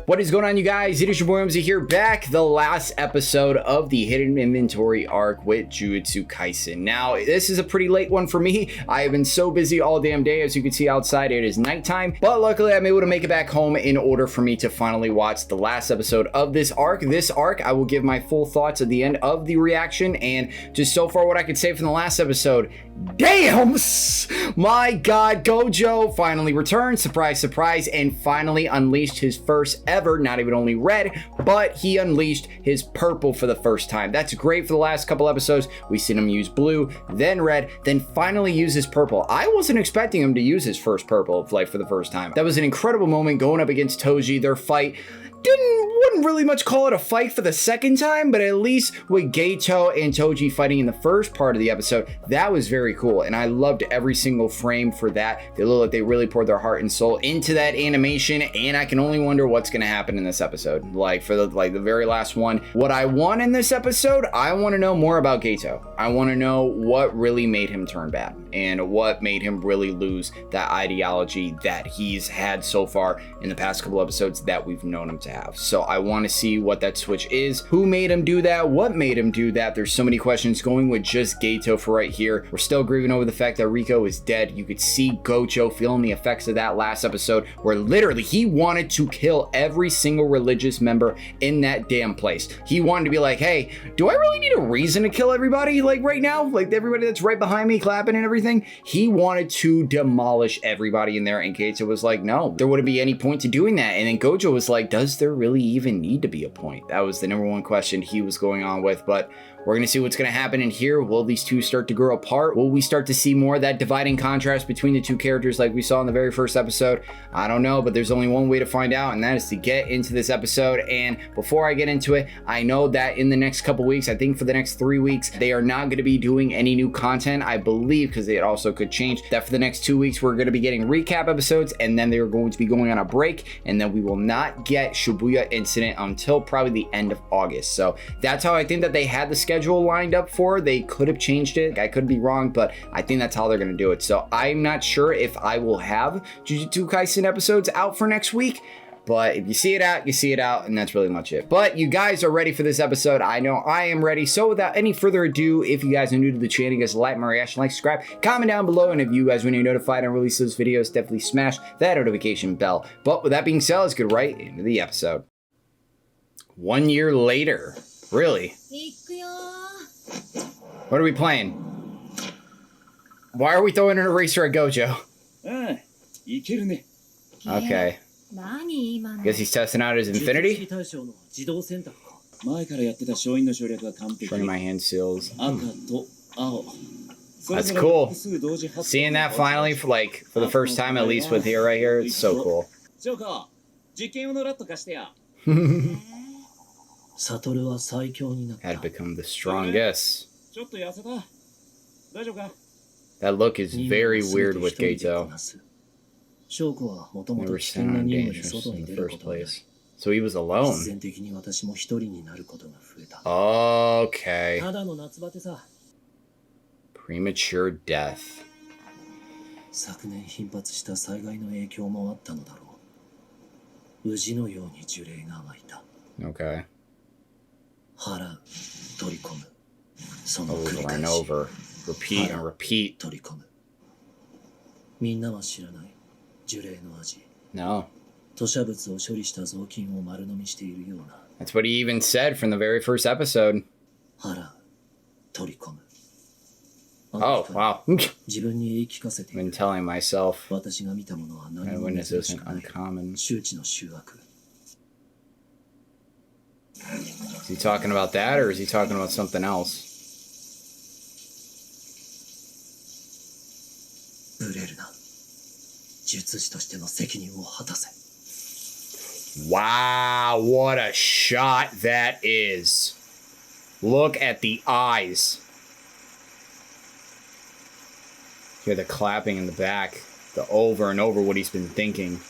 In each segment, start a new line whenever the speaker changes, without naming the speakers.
What is going on, you guys? It is your boy Omzy here, back the last episode of the Hidden Inventory arc with Jujutsu Kaisen. Now, this is a pretty late one for me. I have been so busy all damn day. As you can see outside, it is nighttime, but luckily I'm able to make it back home in order for me to finally watch the last episode of this arc. This arc, I will give my full thoughts at the end of the reaction, and just so far what I could say from the last episode, damn, my god, Gojo finally returned, surprise, surprise, and finally unleashed his first ever, not even only red, but he unleashed his purple for the first time. That's great. For the last couple episodes, we've seen him use blue, then red, then finally use his purple. I wasn't expecting him to use his first purple, like, for the first time. That was an incredible moment going up against Toji. Their fight wouldn't really much call it a fight for the second time, but at least with Geto and Toji fighting in the first part of the episode, that was very cool, and I loved every single frame for that. They look like they really poured their heart and soul into that animation, and I can only wonder what's going to happen in this episode. Like, for the very last one, what I want in this episode, I want to know more about Geto. I want to know what really made him turn bad and what made him really lose that ideology that he's had so far in the past couple episodes that we've known him to have. So I want to see what that switch is, who made him do that, what made him do that. There's so many questions going with just Geto for right here. We're still grieving over the fact that Rico is dead. You could see Gojo feeling the effects of that last episode, where literally he wanted to kill every single religious member in that damn place. He wanted to be like, hey, do I really need a reason to kill everybody, like, right now? Like, everybody that's right behind me clapping and everything? He wanted to demolish everybody in there, and Geto was like, no, there wouldn't be any point to doing that. And then Gojo was like, does there really even need to be a point? That was the number one question he was going on with, but we're going to see what's going to happen in here. Will these two start to grow apart? Will we start to see more of that dividing contrast between the two characters like we saw in the very first episode? I don't know, but there's only one way to find out, and that is to get into this episode. And before I get into it, I know that in the next couple weeks, I think for the next 3 weeks, they are not going to be doing any new content, I believe, because it also could change, that for the next 2 weeks, we're going to be getting recap episodes, and then they're going to be going on a break, and then we will not get Shibuya Incident until probably the end of August. So that's how I think that they had the schedule lined up for. They could have changed it. I could be wrong, but I think that's how they're going to do it. So I'm not sure if I will have Jujutsu Kaisen episodes out for next week, but if you see it out, you see it out, and that's really much it. But you guys are ready for this episode. I know I am ready. So without any further ado, if you guys are new to the channel, you guys like my reaction, like, subscribe, comment down below, and if you guys want to be notified and release those videos, definitely smash that notification bell. But with that being said, let's get right into the episode. 1 year later. Really? What are we playing? Why are we throwing an eraser at Gojo? Okay. Guess he's testing out his infinity? Showing my hand seals. That's cool. Seeing that finally for the first time, at least with here right here, it's so cool. Had become the strongest. That look is very weird with Geto. Never sounded dangerous in the first place. So he was alone. Okay. Premature death. Okay. Over and over. Repeat and repeat. No. That's what he even said from the very first episode. Oh, wow. I've been telling myself my witness isn't uncommon. Is he talking about that, or is he talking about something else? Wow, what a shot that is. Look at the eyes. Hear the clapping in the back, the over and over what he's been thinking.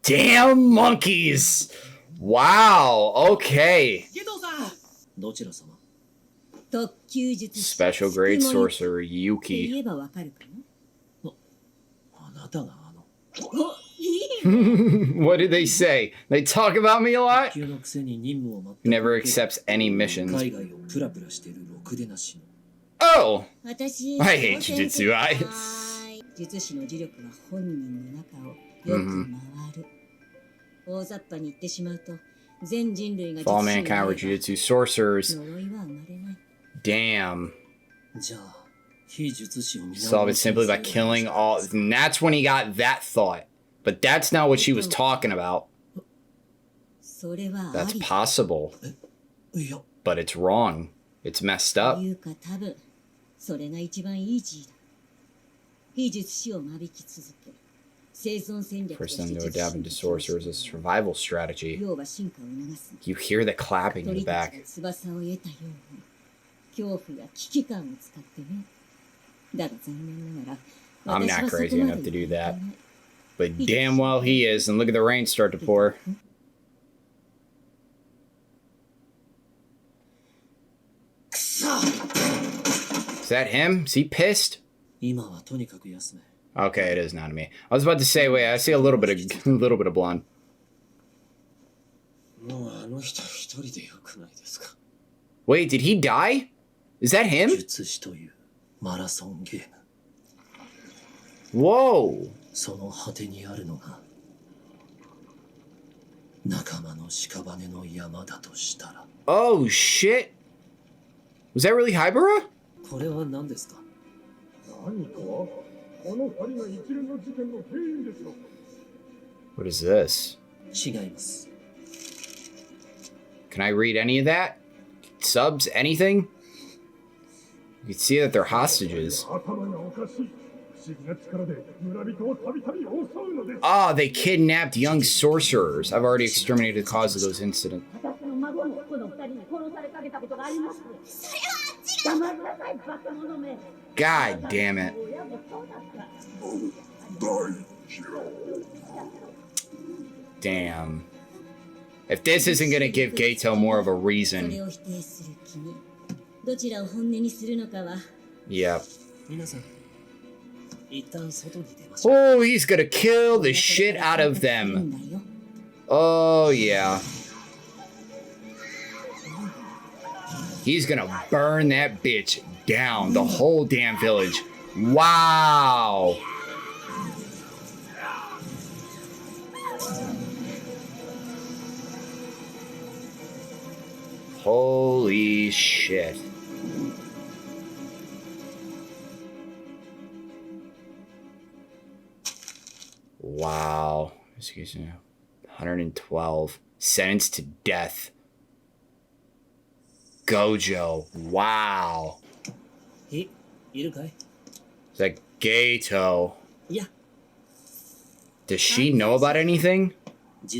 Damn monkeys! Wow, okay. Special grade sorcerer Yuki. What did they say? They talk about me a lot? Never accepts any missions. Oh! I hate Jujutsu. Fall mankind were Jujutsu sorcerers. Damn. Solve it simply by killing all. And that's when he got that thought. But that's not what she was talking about. That's possible. But it's wrong. It's messed up. First time to adapt into sorcerers is a survival strategy. You hear the clapping in the back. I'm not crazy enough to do that. But damn well he is, and look at the rain start to pour. Is that him? Is he pissed? Okay, it is not me. I was about to say, wait, I see a little bit of blonde. Wait, did he die? Is that him? Whoa. Oh shit. Was that really Haibara? What is this? Can I read any of that? Subs? Anything? You can see that they're hostages. Ah, they kidnapped young sorcerers. I've already exterminated the cause of those incidents. God damn it. Damn. If this isn't gonna give Geto more of a reason. Yep. Oh, he's gonna kill the shit out of them. Oh, yeah. He's gonna burn that bitch down. The whole damn village. Wow. Holy shit. Wow. Excuse me. 112. Sentenced to death. Gojo. Wow. Is that Geto? Yeah. Does she know about anything? It's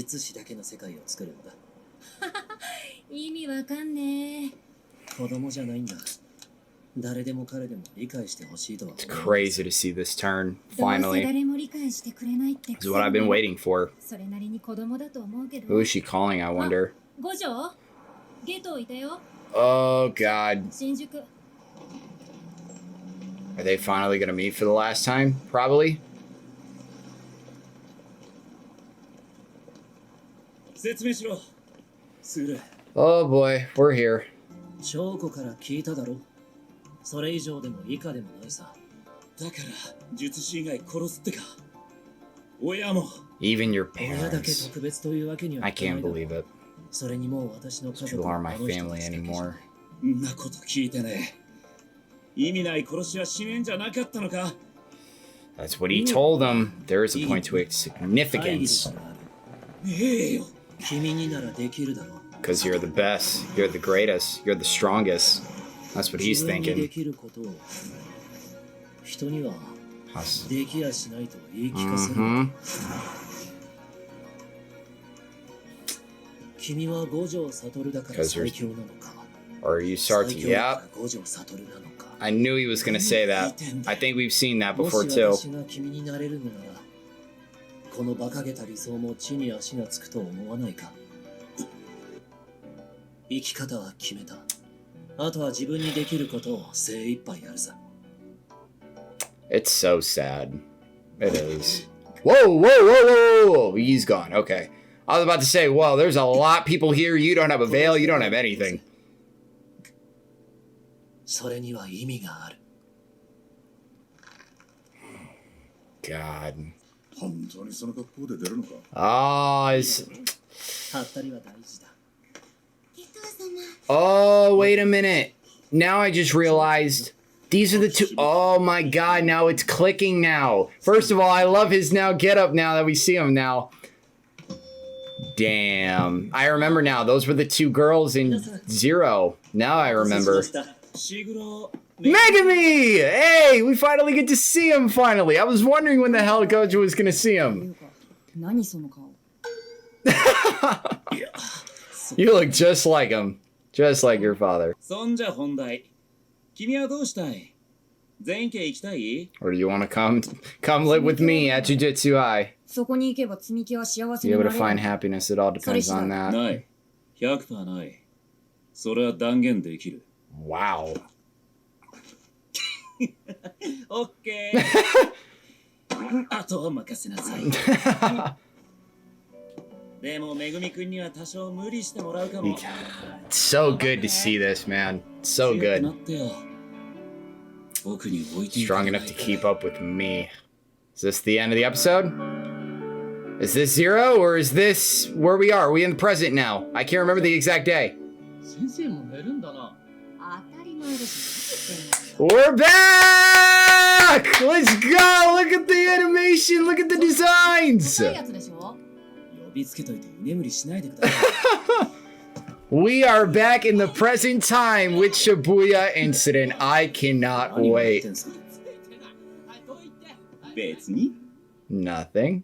crazy to see this turn, finally. This is what I've been waiting for. Who is she calling, I wonder? Oh, God. Are they finally going to meet for the last time? Probably. Oh, boy. We're here. Even your parents. I can't believe it. Those people aren't my family anymore. That's what he told them. There is a point to its significance. Because you're the best, you're the greatest, you're the strongest. That's what he's thinking. Because you're... Or you start to... Yeah. I knew he was going to say that. I think we've seen that before too. It's so sad. It is. Whoa, whoa, whoa, whoa, whoa. He's gone. Okay. I was about to say, well, there's a lot of people here. You don't have a veil. You don't have anything. God. Oh, wait a minute. Now I just realized these are the two. Oh my God, now it's clicking now. First of all, I love his now get up now that we see him now. Damn. I remember now. Those were the two girls in Zero. Now I remember. Megami! Hey, we finally get to see him finally. I was wondering when the hell Gojo was going to see him. You look just like him. Just like your father. Or do you want to come live with me at Jujutsu High? Be able to find happiness, it all depends on that. Wow. It's so good to see this, man. So good. Strong enough to keep up with me. Is this the end of the episode? Is this Zero, or is this where we are? Are we in the present now? I can't remember the exact day. We're back! Let's go! Look at the animation! Look at the designs! We are back in the present time with Shibuya Incident. I cannot wait. Nothing.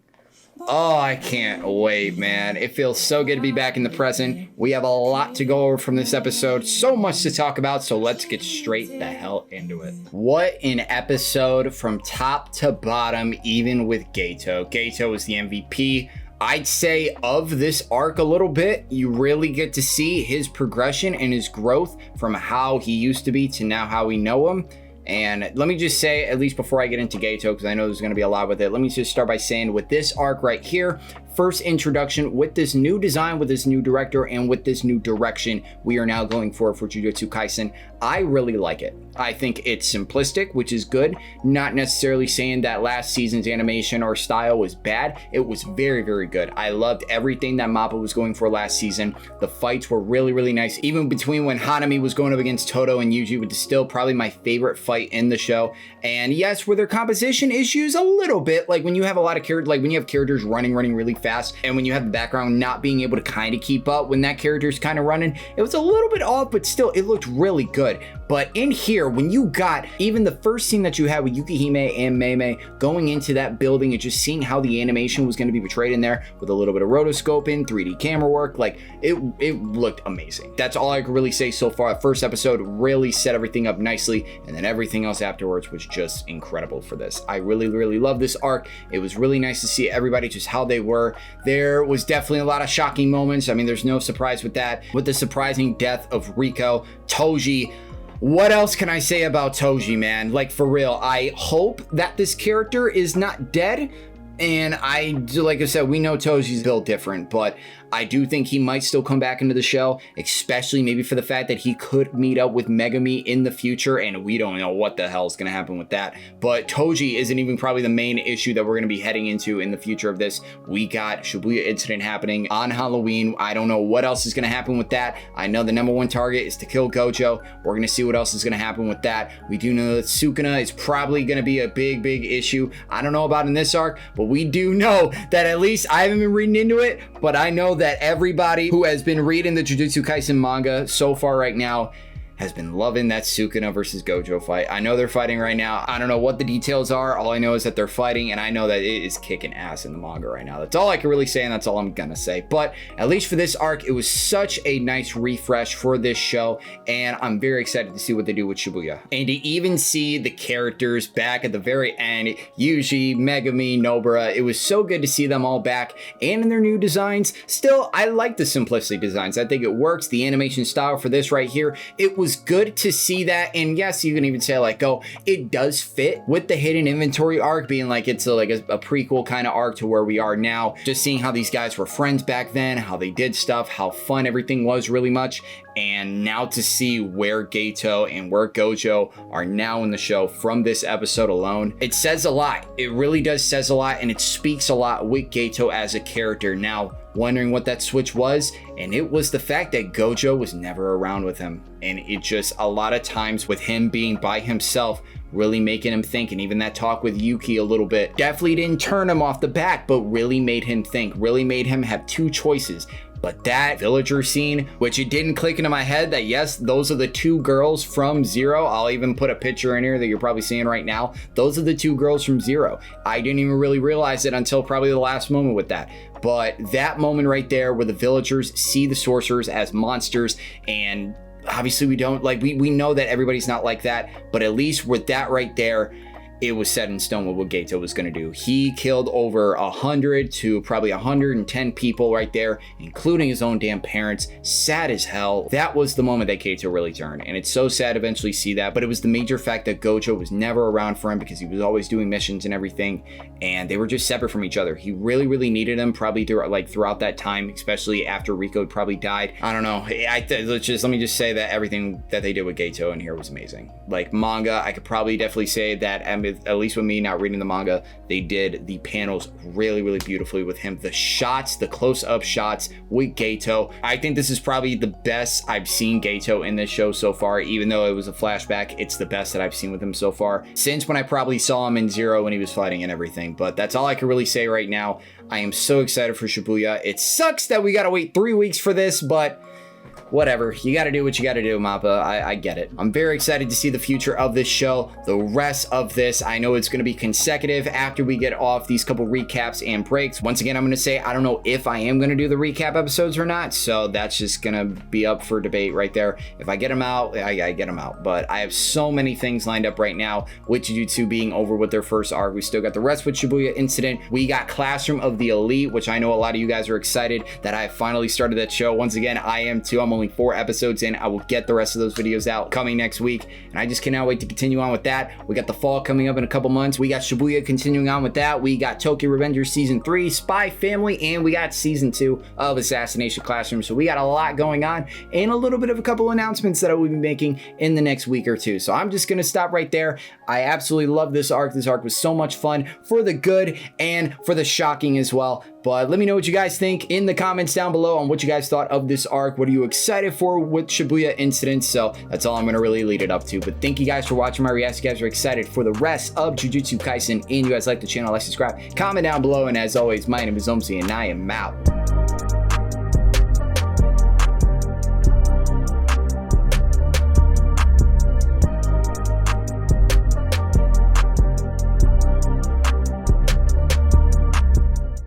Oh, I can't wait, man. It feels so good to be back in the present. We have a lot to go over from this episode. So much to talk about, so let's get straight the hell into it. What an episode from top to bottom, even with Geto. Geto is the MVP. I'd say of this arc a little bit. You really get to see his progression and his growth from how he used to be to now how we know him. And let me just say, at least before I get into Geto, because I know there's going to be a lot with it, let me just start by saying with this arc right here, first introduction with this new design, with this new director, and with this new direction we are now going for Jujutsu Kaisen. I really like it. I think it's simplistic, which is good. Not necessarily saying that last season's animation or style was bad. It was very, very good. I loved everything that Mappa was going for last season. The fights were really, really nice. Even between when Hanami was going up against Todo and Yuji, which is still probably my favorite fight in the show. And yes, were there composition issues? A little bit. Like when you have a lot of characters, like when you have characters running really fast, and when you have the background not being able to kind of keep up when that character's kind of running, it was a little bit off, but still it looked really good. But in here, when you got even the first scene that you had with Yukihime and Mei going into that building and just seeing how the animation was going to be portrayed in there with a little bit of rotoscoping, 3D camera work, like it looked amazing. That's all I could really say so far. The first episode really set everything up nicely, and then everything else afterwards was just incredible for this. I really, really love this arc. It was really nice to see everybody just how they were. There was definitely a lot of shocking moments. I mean, there's no surprise with that. With the surprising death of Riko, Toji. What else can I say about Toji, man? Like, for real, I hope that this character is not dead. And like I said, we know Toji's built different, but I do think he might still come back into the show, especially maybe for the fact that he could meet up with Megami in the future, and we don't know what the hell is going to happen with that. But Toji isn't even probably the main issue that we're going to be heading into in the future of this. We got Shibuya Incident happening on Halloween. I don't know what else is going to happen with that. I know the #1 target is to kill Gojo. We're going to see what else is going to happen with that. We do know that Sukuna is probably going to be a big issue. I don't know about in this arc, but we do know that at least I haven't been reading into it, but I know that everybody who has been reading the Jujutsu Kaisen manga so far right now has been loving that Sukuna versus Gojo fight. I know they're fighting right now. I don't know what the details are. All I know is that they're fighting, and I know that it is kicking ass in the manga right now. That's all I can really say, and that's all I'm gonna say. But at least for this arc, it was such a nice refresh for this show, and I'm very excited to see what they do with Shibuya. And to even see the characters back at the very end, Yuji, Megami, Nobara, it was so good to see them all back and in their new designs. Still, I like the simplicity designs. I think it works. The animation style for this right here, it was was good to see that. And yes, you can even say like, oh, it does fit with the hidden inventory arc being like, it's a prequel kind of arc to where we are now. Just seeing how these guys were friends back then, how they did stuff, how fun everything was really much. And now to see where Geto and where Gojo are now in the show from this episode alone, it says a lot. It really does says a lot, and it speaks a lot with Geto as a character. Now, wondering what that switch was, and it was the fact that Gojo was never around with him. And it just, a lot of times with him being by himself, really making him think. And even that talk with Yuki a little bit definitely didn't turn him off the back, but really made him think, really made him have two choices. But that villager scene, which it didn't click into my head that yes, those are the two girls from Zero. I'll even put a picture in here that you're probably seeing right now. Those are the two girls from Zero. I didn't even really realize it until probably the last moment with that. But that moment right there where the villagers see the sorcerers as monsters, and obviously we don't like, we know that everybody's not like that, but at least with that right there, it was set in stone what Geto was going to do. He killed over 100 to probably 110 people right there, including his own damn parents. Sad as hell. That was the moment that Geto really turned. And it's so sad to eventually see that, but it was the major fact that Gojo was never around for him because he was always doing missions and everything. And they were just separate from each other. He really, really needed him probably throughout that time, especially after Rico probably died. I don't know. Let me just say that everything that they did with Geto in here was amazing. Like manga, I could probably definitely say that, at least with me not reading the manga, they did the panels really, really beautifully with him. The shots, the close-up shots with Geto. I think this is probably the best I've seen Geto in this show so far. Even though it was a flashback, it's the best that I've seen with him so far since when I probably saw him in Zero when he was fighting and everything. But that's all I can really say right now. I am so excited for Shibuya. It sucks that we gotta wait 3 weeks for this, but whatever, you got to do what you got to do, Mappa. I get it. I'm very excited to see the future of this show, the rest of this. I know it's going to be consecutive after we get off these couple recaps and breaks. Once again, I'm going to say I don't know if I am going to do the recap episodes or not, so that's just going to be up for debate right there. If I get them out, I get them out. But I have so many things lined up right now with Jujutsu being over with their first arc. We still got the rest with Shibuya Incident. We got Classroom of the Elite, which I know a lot of you guys are excited that I finally started that show. Once again, I am too. I'm only 4 episodes in. I will get the rest of those videos out coming next week, and I just cannot wait to continue on with that. We got the fall coming up in a couple months. We got Shibuya continuing on with that. We got Tokyo Revengers season 3, Spy Family, and we got season 2 of Assassination Classroom. So we got a lot going on and a little bit of a couple announcements that I will be making in the next week or two. So I'm just gonna stop right there. I absolutely love this arc. This arc was so much fun for the good and for the shocking as well. But let me know what you guys think in the comments down below on what you guys thought of this arc. What are you excited for with Shibuya Incident? So that's all I'm going to really lead it up to. But thank you guys for watching my reaction. You guys are excited for the rest of Jujutsu Kaisen, and you guys like the channel, like, subscribe, comment down below. And as always, my name is Omzy, and I am out.